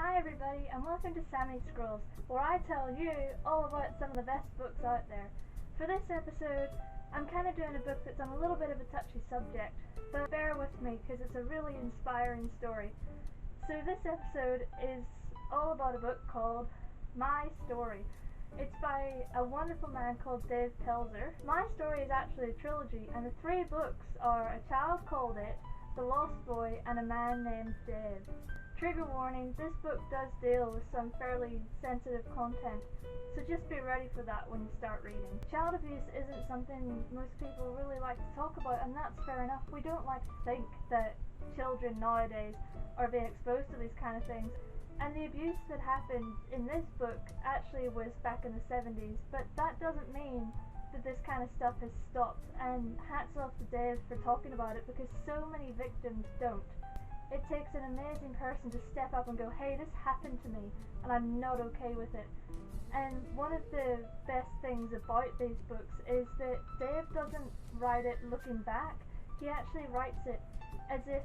Hi everybody and welcome to Sammy Scrolls, where I tell you all about some of the best books out there. For this episode, I'm kind of doing a book that's on a little bit of a touchy subject, but bear with me because it's a really inspiring story. So this episode is all about a book called My Story. It's by a wonderful man called Dave Pelzer. My Story is actually a trilogy, and the three books are A Child Called It, The Lost Boy, and A Man Named Dave. Trigger warning, this book does deal with some fairly sensitive content, so just be ready for that when you start reading. Child abuse isn't something most people really like to talk about, and that's fair enough. We don't like to think that children nowadays are being exposed to these kind of things. And the abuse that happened in this book actually was back in the 70s, but that doesn't mean that this kind of stuff has stopped, and hats off to Dave for talking about it because so many victims don't. It takes an amazing person to step up and go, hey, this happened to me and I'm not okay with it. And one of the best things about these books is that Dave doesn't write it looking back, he actually writes it as if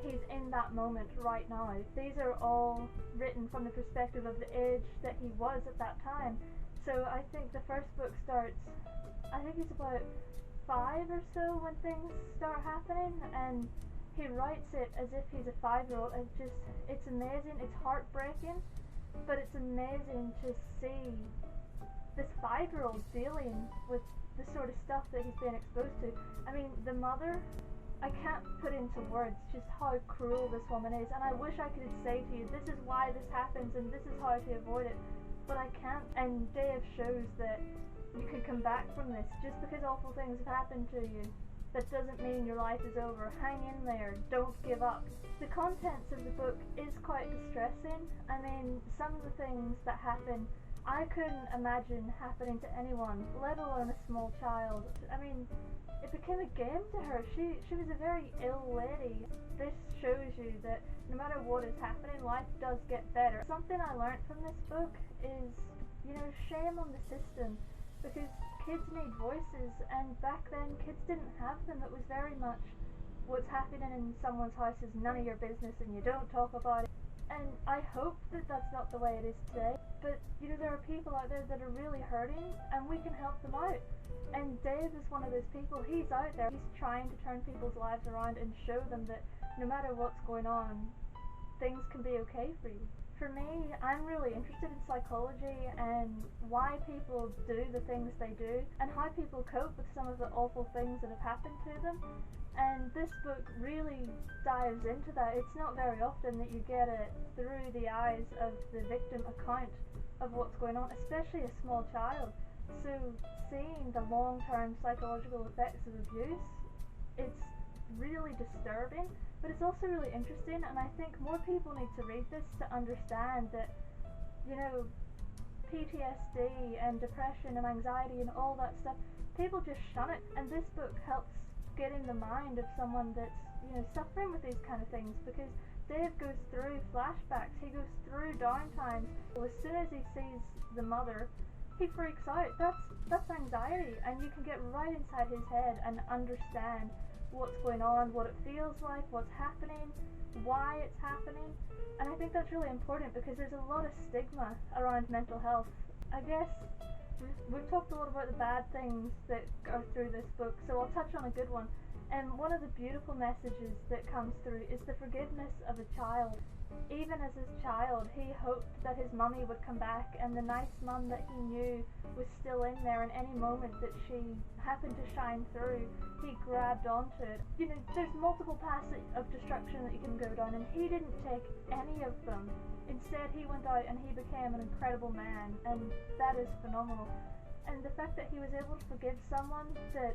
he's in that moment right now. These are all written from the perspective of the age that he was at that time. So I think the first book starts, I think he's about 5 or so when things start happening, and he writes it as if he's a 5-year-old. It's amazing, it's heartbreaking, but it's amazing to see this 5-year-old dealing with the sort of stuff that he's been exposed to. I mean, the mother, I can't put into words just how cruel this woman is, and I wish I could say to you, this is why this happens and this is how to avoid it, but I can't. And Dave shows that you can come back from this. Just because awful things have happened to you, that doesn't mean your life is over. Hang in there, don't give up. The contents of the book is quite distressing. I mean, some of the things that happen, I couldn't imagine happening to anyone, let alone a small child. I mean, it became a game to her. She was a very ill lady. This shows you that no matter what is happening, life does get better. Something I learned from this book is, shame on the system, because kids need voices, and back then kids didn't have them. It was very much, what's happening in someone's house is none of your business and you don't talk about it. And I hope that that's not the way it is today, but there are people out there that are really hurting and we can help them out. And Dave is one of those people. He's out there, he's trying to turn people's lives around and show them that no matter what's going on, things can be okay for you. For me, I'm really interested in psychology and why people do the things they do and how people cope with some of the awful things that have happened to them. And this book really dives into that. It's not very often that you get it through the eyes of the victim account of what's going on, especially a small child. So seeing the long-term psychological effects of abuse, it's really disturbing, but it's also really interesting, and I think more people need to read this to understand that, PTSD and depression and anxiety and all that stuff, people just shun it, and this book helps get in the mind of someone that's, suffering with these kind of things, because Dave goes through flashbacks, he goes through downtimes. As soon as he sees the mother, he freaks out. That's anxiety, and you can get right inside his head and understand what's going on, what it feels like, what's happening, why it's happening. And I think that's really important because there's a lot of stigma around mental health. I guess we've talked a lot about the bad things that go through this book, so I'll touch on a good one. And one of the beautiful messages that comes through is the forgiveness of a child. Even as his child, he hoped that his mummy would come back, and the nice mum that he knew was still in there, and any moment that she happened to shine through, he grabbed onto it. There's multiple paths of destruction that you can go down, and he didn't take any of them. Instead, he went out and he became an incredible man, and that is phenomenal. And the fact that he was able to forgive someone that,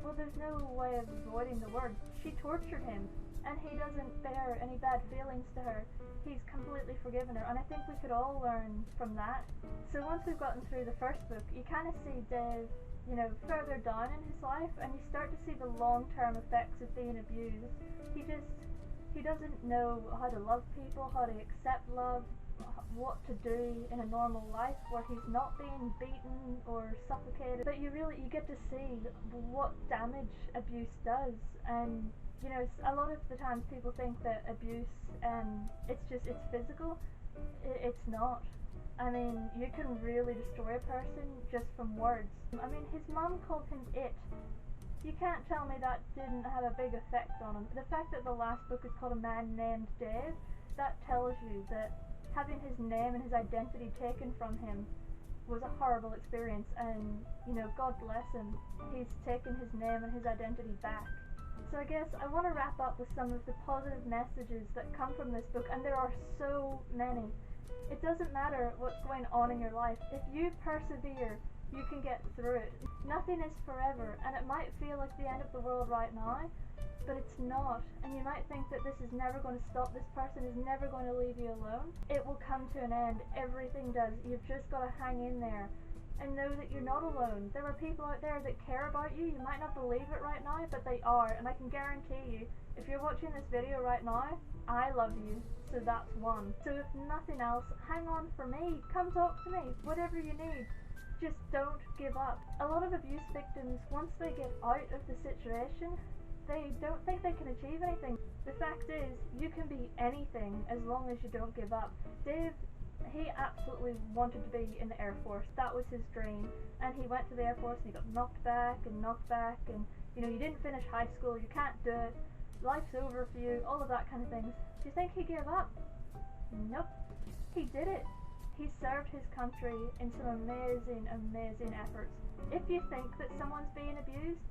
well, there's no way of avoiding the word, she tortured him, and he doesn't bear any bad feelings to her. He's completely forgiven her, and I think we could all learn from that. So once we've gotten through the first book, you kind of see Dave, further down in his life, and you start to see the long-term effects of being abused. He doesn't know how to love people, how to accept love, what to do in a normal life where he's not being beaten or suffocated. But you get to see what damage abuse does, and you know, a lot of the times people think that abuse, it's physical. It's not. I mean, you can really destroy a person just from words. I mean, his mum called him it. You can't tell me that didn't have a big effect on him. The fact that the last book is called A Man Named Dave, that tells you that having his name and his identity taken from him was a horrible experience, and, you know, God bless him. He's taken his name and his identity back. So I guess I want to wrap up with some of the positive messages that come from this book, and there are so many. It doesn't matter what's going on in your life. If you persevere, you can get through it. Nothing is forever, and it might feel like the end of the world right now, but it's not. And you might think that this is never going to stop, this person is never going to leave you alone. It will come to an end. Everything does. You've just got to hang in there and know that you're not alone. There are people out there that care about you. You might not believe it right now, but they are. And I can guarantee you, if you're watching this video right now, I love you. So that's one. So if nothing else, hang on for me. Come talk to me. Whatever you need. Just don't give up. A lot of abuse victims, once they get out of the situation, they don't think they can achieve anything. The fact is, you can be anything as long as you don't give up. Dave, he absolutely wanted to be in the Air Force. That was his dream. And he went to the Air Force and he got knocked back, and you know, you didn't finish high school, you can't do it, life's over for you, all of that kind of things. Do you think he gave up? Nope. He did it. He served his country in some amazing, amazing efforts. If you think that someone's being abused,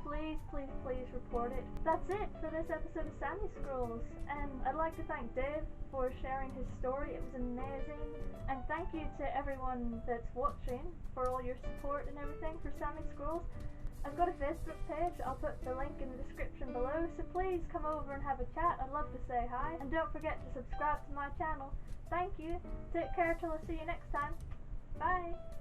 please, please, please report it. That's it for this episode of Sammy Scrolls, and I'd like to thank Dave for sharing his story. It was amazing, and thank you to everyone that's watching for all your support and everything for Sammy Scrolls. I've got a Facebook page, I'll put the link in the description below, so please come over and have a chat. I'd love to say hi, and don't forget to subscribe to my channel. Thank you, take care till I see you next time. Bye!